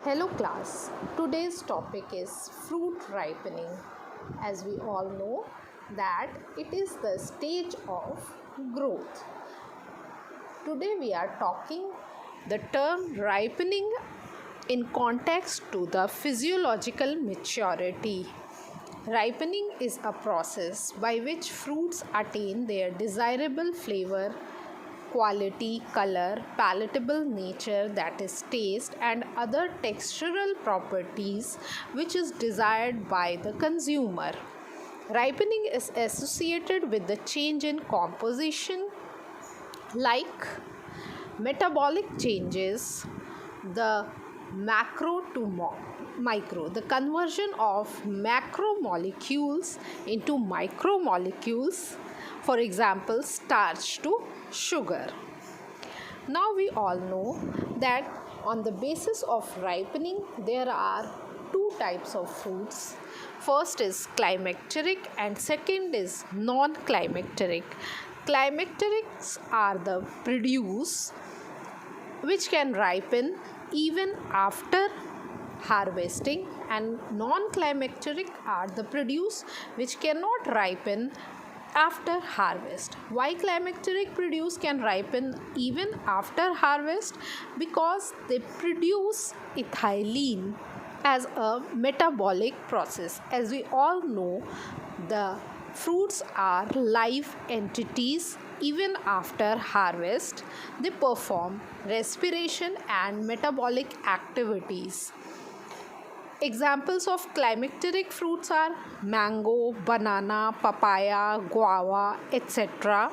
Hello class. Today's topic is fruit ripening. As we all know that it is the stage of growth. Today we are talking the term ripening in context to the physiological maturity. Ripening is a process by which fruits attain their desirable flavor, quality, color, palatable nature, that is taste, and other textural properties which is desired by the consumer. Ripening is associated with the change in composition like metabolic changes, the macro to micro, the conversion of macromolecules into micromolecules, for example, starch to sugar. Now we all know that on the basis of ripening, there are two types of fruits. First is climacteric and second is non-climacteric. Climacterics are the produce which can ripen even after harvesting, and non-climacteric are the produce which cannot ripen after harvest. Why climacteric produce can ripen even after harvest? Because they produce ethylene as a metabolic process. As we all know, the fruits are live entities. Even after harvest, they perform respiration and metabolic activities. Examples of climacteric fruits are mango, banana, papaya, guava, etc.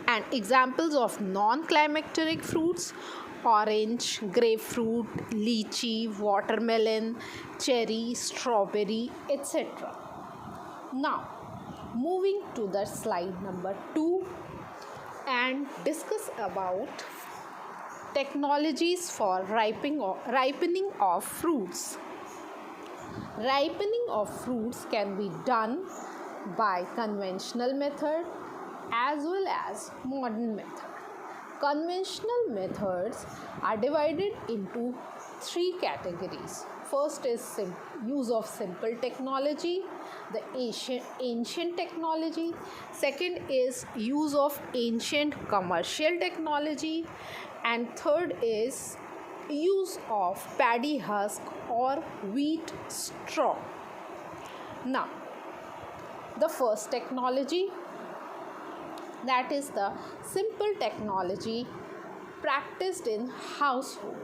And examples of non-climacteric fruits: orange, grapefruit, lychee, watermelon, cherry, strawberry, etc. Now, moving to the slide number 2 and discuss about technologies for ripening of fruits. Ripening of fruits can be done by conventional method as well as modern method. Conventional methods are divided into three categories. First is use of simple technology, the ancient technology. Second is use of ancient commercial technology, and third is use of paddy husk or wheat straw. Now, the first technology, that is the simple technology practiced in household.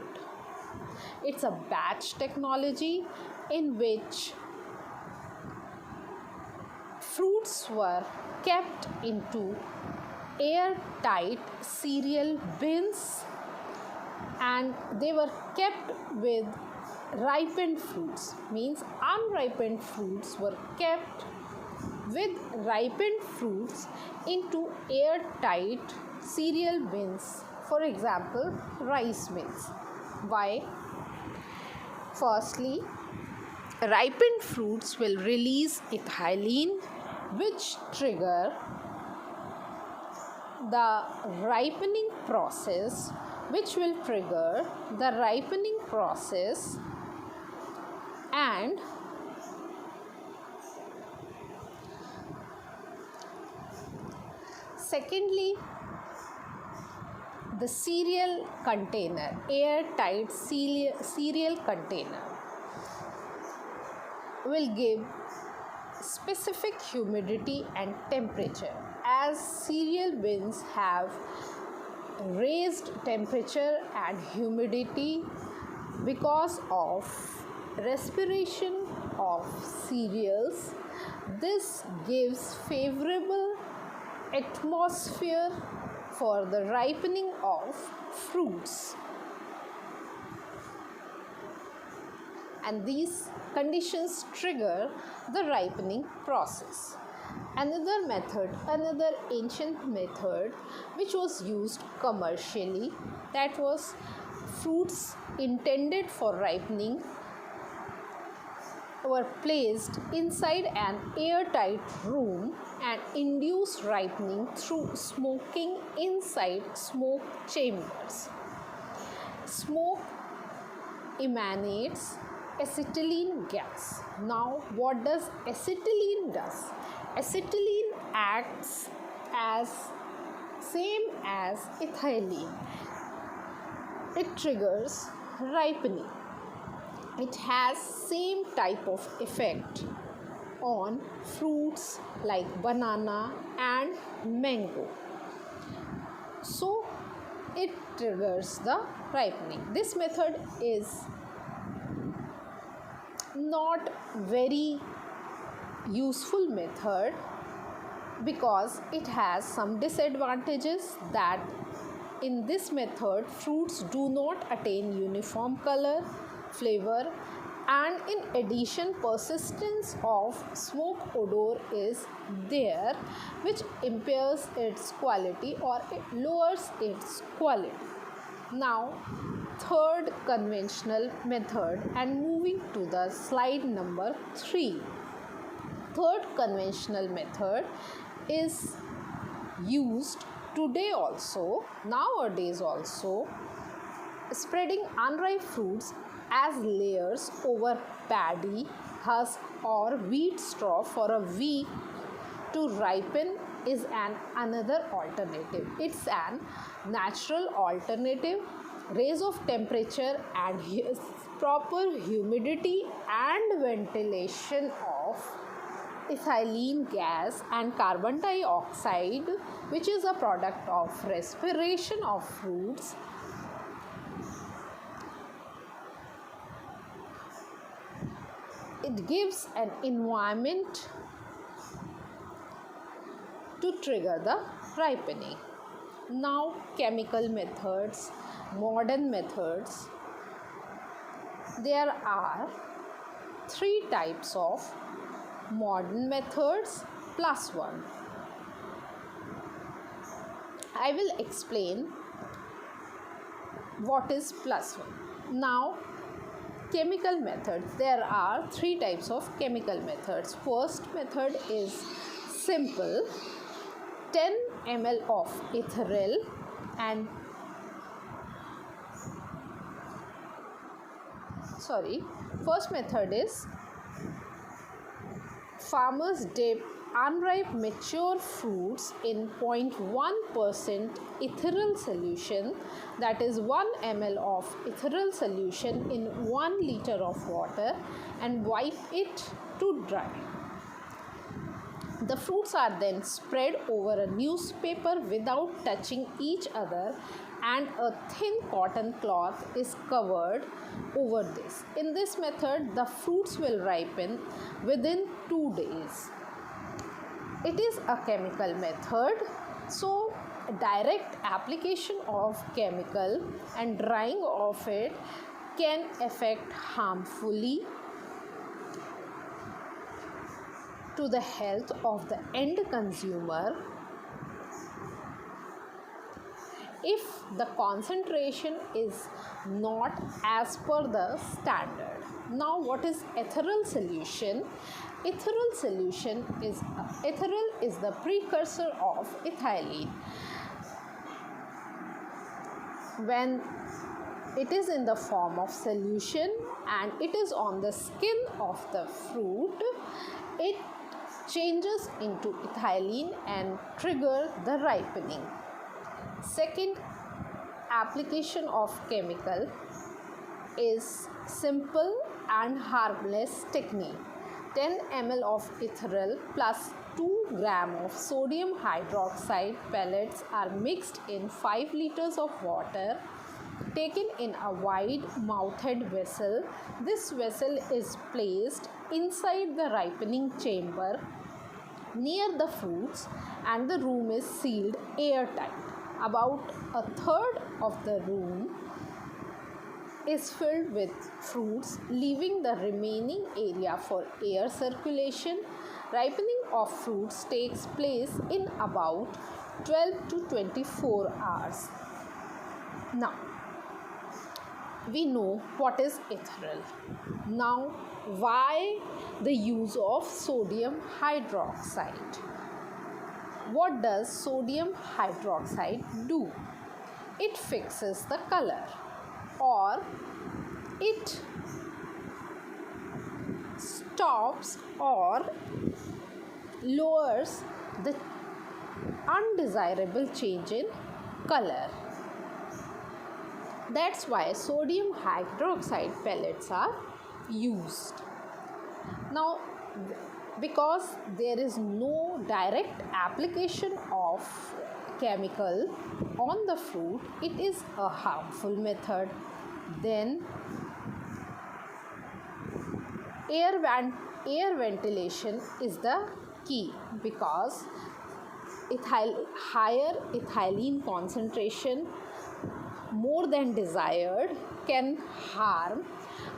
It's a batch technology in which fruits were kept into airtight cereal bins, and they were kept with ripened fruits, means unripened fruits were kept with ripened fruits into airtight cereal bins, for example rice bins. Why? Firstly, ripened fruits will release ethylene which trigger the ripening process, and secondly, the cereal container, airtight cereal container, will give specific humidity and temperature. As cereal bins have raised temperature and humidity because of respiration of cereals, this gives favorable atmosphere for the ripening of fruits, and these conditions trigger the ripening process. Another ancient method which was used commercially, that was fruits intended for ripening were placed inside an airtight room and induce ripening through smoking inside smoke chambers. Smoke emanates acetylene gas. Now, what does acetylene does? Acetylene acts as same as ethylene. It triggers ripening. It has same type of effect on fruits like banana and mango. So it triggers the ripening. This method is not very useful method because it has some disadvantages, that in this method fruits do not attain uniform color, flavor, and in addition persistence of smoke odor is there, which impairs its quality or it lowers its quality. Now, third conventional method, and moving to the slide number 3. Third conventional method is used today also, nowadays also, spreading unripe fruits as layers over paddy, husk or wheat straw for a week to ripen is another alternative. It's an natural alternative. Raise of temperature and proper humidity and ventilation of ethylene gas and carbon dioxide, which is a product of respiration of fruits, it gives an environment to trigger the ripening. Now, chemical methods, modern methods. There are 3 types of modern methods plus 1. I will explain what is plus 1. Now, chemical methods. There are 3 types of chemical methods. First method is simple. 10 ml of ethyl and first method is farmers dip unripe mature fruits in 0.1% ethereal solution, that is 1 ml of ethereal solution in 1 liter of water, and wipe it to dry. The fruits are then spread over a newspaper without touching each other, and a thin cotton cloth is covered over this. In this method, the fruits will ripen within 2 days. It is a chemical method, so direct application of chemical and drying of it can affect harmfully to the health of the end consumer if the concentration is not as per the standard. Now, what is ethereal solution? Ethereal solution is ethereal is the precursor of ethylene. When it is in the form of solution and it is on the skin of the fruit, it changes into ethylene and trigger the ripening. Second application of chemical is simple and harmless technique. 10 ml of ethyl plus 2 gram of sodium hydroxide pellets are mixed in 5 liters of water, taken in a wide mouthed vessel. This vessel is placed inside the ripening chamber near the fruits and the room is sealed airtight. About a third of the room is filled with fruits, leaving the remaining area for air circulation. Ripening of fruits takes place in about 12 to 24 hours. Now, we know what is ethereal. Now, why the use of sodium hydroxide? What does sodium hydroxide do? It fixes the color, or it stops or lowers the undesirable change in color. That's why sodium hydroxide pellets are used. Now, because there is no direct application of chemical on the fruit, it is a harmful method. Then air ventilation is the key, because higher ethylene concentration more than desired can harm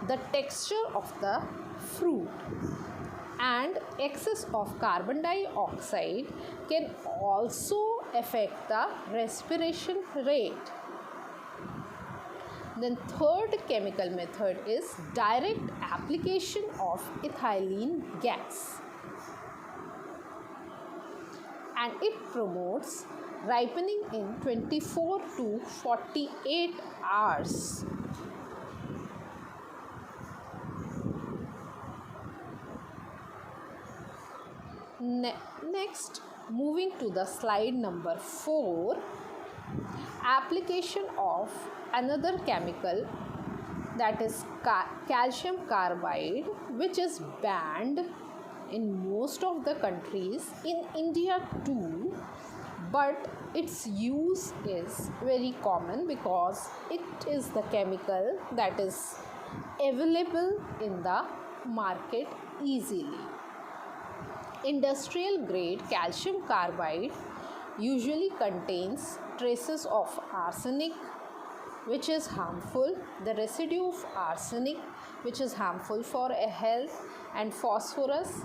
the texture of the fruit, and excess of carbon dioxide can also affect the respiration rate. Then third chemical method is direct application of ethylene gas, and it promotes ripening in 24 to 48 hours. Next, moving to the slide number 4, application of another chemical, that is calcium carbide, which is banned in most of the countries, in India too, but its use is very common because it is the chemical that is available in the market easily. Industrial grade calcium carbide usually contains traces of arsenic, which is harmful, the residue of arsenic, which is harmful for health, and phosphorus,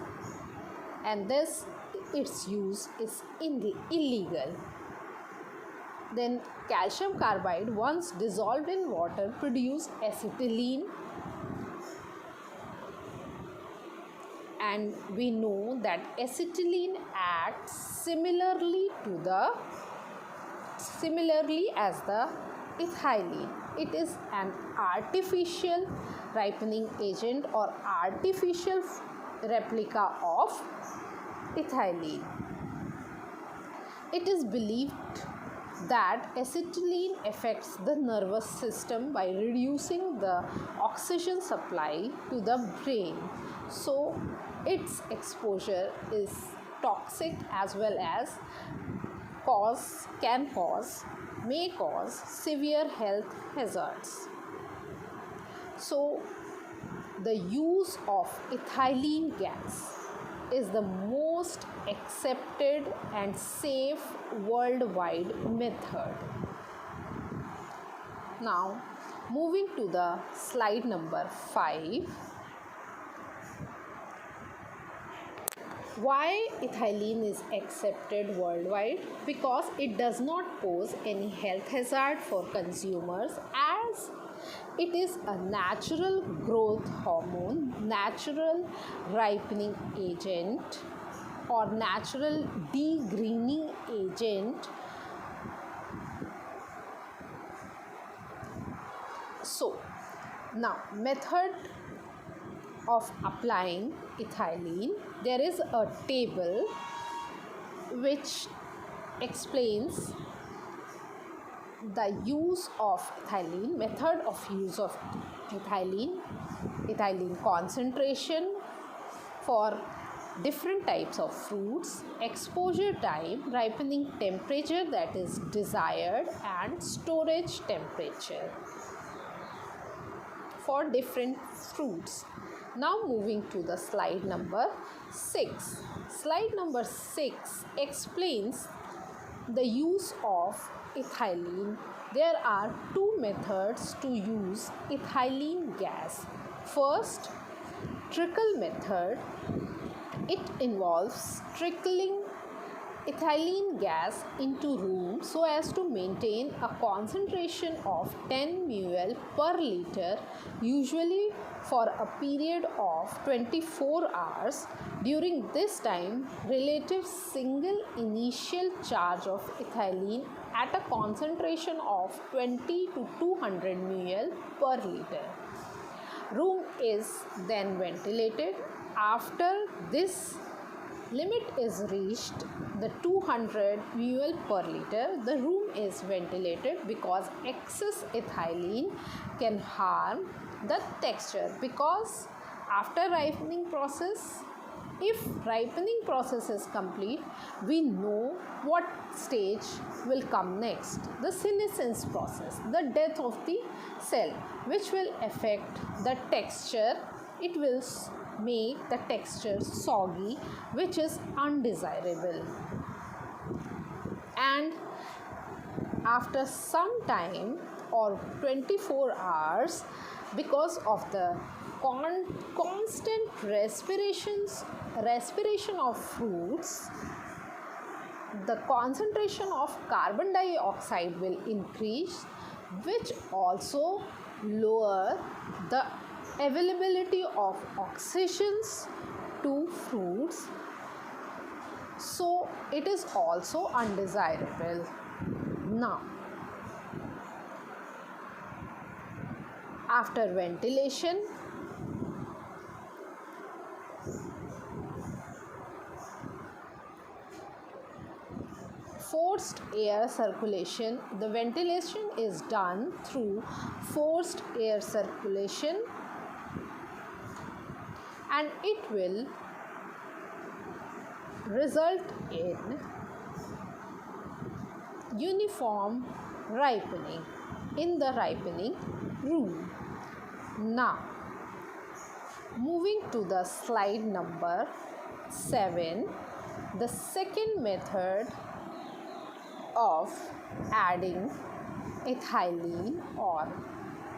and this its use is illegal. Then calcium carbide, once dissolved in water, produce acetylene, and we know that acetylene acts similarly as the ethylene. It is an artificial ripening agent or artificial replica of ethylene. It is believed that acetylene affects the nervous system by reducing the oxygen supply to the brain. So its exposure is toxic, as well as may cause severe health hazards. So the use of ethylene gas is the most accepted and safe worldwide method. Now, moving to the slide number 5. Why ethylene is accepted worldwide? Because it does not pose any health hazard for consumers, as it is a natural growth hormone, natural ripening agent, or natural degreening agent. So, now method of applying ethylene. There is a table which explains the use of ethylene, method of use of ethylene concentration for different types of fruits, exposure time, ripening temperature that is desired, and storage temperature for different fruits. Now moving to the slide number 6. Slide number 6 explains the use of ethylene. There are two methods to use ethylene gas. First, trickle method. It involves trickling ethylene gas into room so as to maintain a concentration of 10 ml per liter, usually for a period of 24 hours. During this time, relative single initial charge of ethylene at a concentration of 20 to 200 ml per liter. Room is then ventilated. After this limit is reached, the 200 ml per liter, the room is ventilated because excess ethylene can harm the texture. Because after ripening process, if ripening process is complete, we know what stage will come next. The senescence process, the death of the cell, which will affect the texture. It will make the texture soggy, which is undesirable. And after some time or 24 hours, because of the constant respiration of fruits, the concentration of carbon dioxide will increase, which also lower the availability of oxygens to fruits, so it is also undesirable. Now, after ventilation, forced air circulation, the ventilation is done through forced air circulation, and it will result in uniform ripening in the ripening room. Now, moving to the slide number 7, the second method of adding ethylene or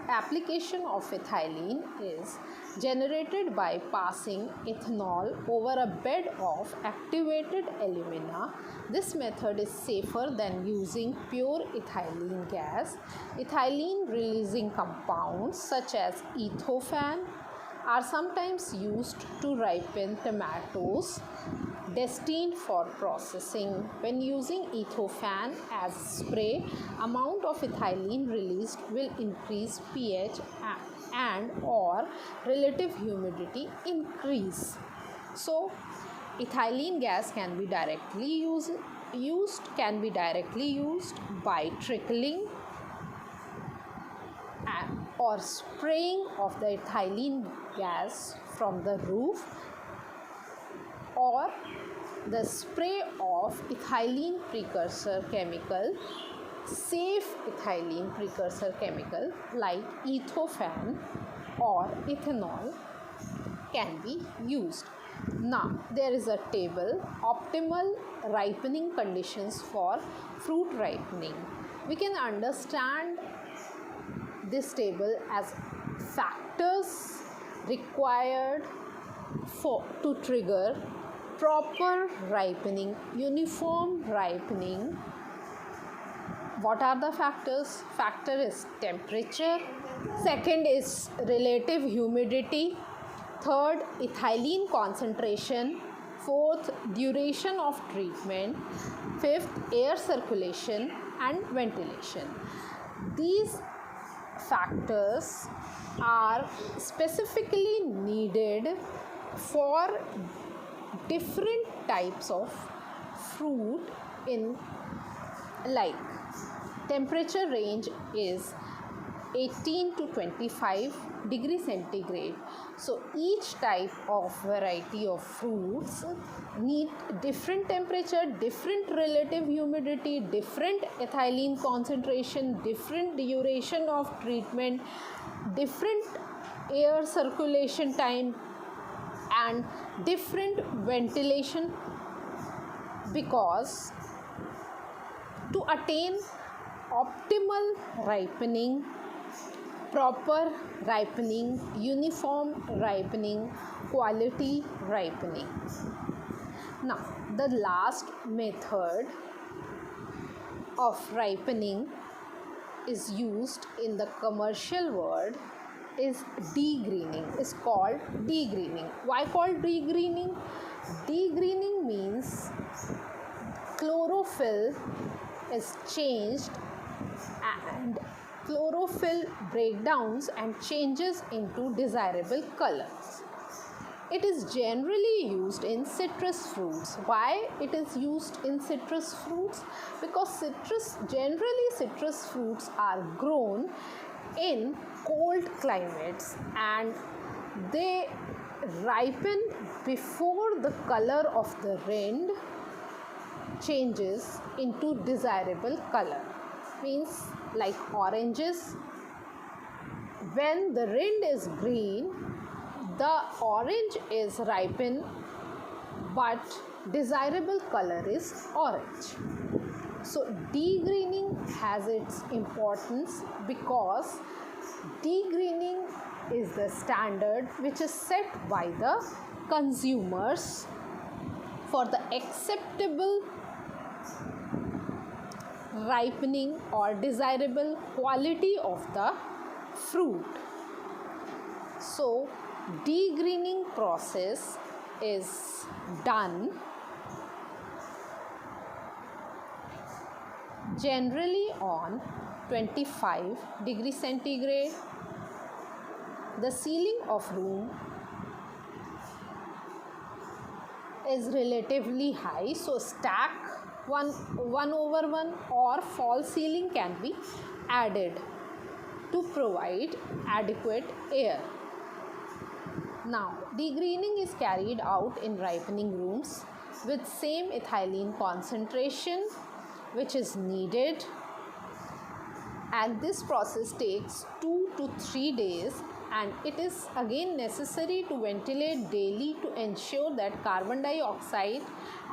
application of ethylene is generated by passing ethanol over a bed of activated alumina. This method is safer than using pure ethylene gas. Ethylene releasing compounds such as ethofan are sometimes used to ripen tomatoes destined for processing. When using ethofan as spray, amount of ethylene released will increase pH and or relative humidity increase. So ethylene gas can be directly used by trickling or spraying of the ethylene gas from the roof, or the spray of ethylene precursor chemical, safe ethylene precursor chemical like ethofan or ethanol can be used. Now, there is a table, optimal ripening conditions for fruit ripening. We can understand this table as factors required to trigger proper ripening, uniform ripening. What are the factors? Factor is temperature. Second is relative humidity. Third, ethylene concentration. Fourth, duration of treatment. Fifth, air circulation and ventilation. These factors are specifically needed for different types of fruit. In like temperature range is 18 to 25 degree centigrade. So each type of variety of fruits need different temperature, different relative humidity, different ethylene concentration, different duration of treatment, different air circulation time, and different ventilation, because to attain optimal ripening, proper ripening, uniform ripening, quality ripening. Now, the last method of ripening is used in the commercial world is degreening, is called degreening. Why called degreening? Degreening means chlorophyll is changed and chlorophyll breakdowns and changes into desirable colors. It is generally used in citrus fruits. Why it is used in citrus fruits? Because citrus fruits are grown in cold climates and they ripen before the color of the rind changes into desirable color. Means like oranges, when the rind is green, the orange is ripen but desirable color is orange. So degreening has its importance because degreening is the standard which is set by the consumers for the acceptable ripening or desirable quality of the fruit. So degreening process is done generally on 25 degrees centigrade. The ceiling of room is relatively high, so stack one over one or false ceiling can be added to provide adequate air. Now, degreening is carried out in ripening rooms with same ethylene concentration which is needed, and this process takes 2 to 3 days, and it is again necessary to ventilate daily to ensure that carbon dioxide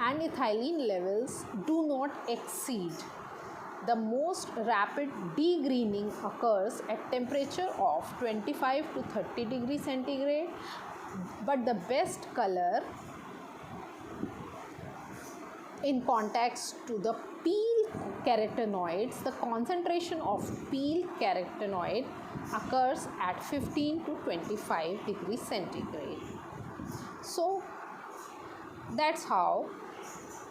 and ethylene levels do not exceed. The most rapid degreening occurs at temperature of 25 to 30 degrees centigrade, but the best color in context to the peel carotenoids, the concentration of peel carotenoid occurs at 15 to 25 degrees centigrade. So that's how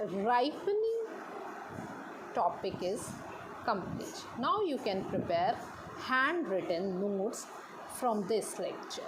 ripening topic is complete. Now you can prepare handwritten notes from this lecture.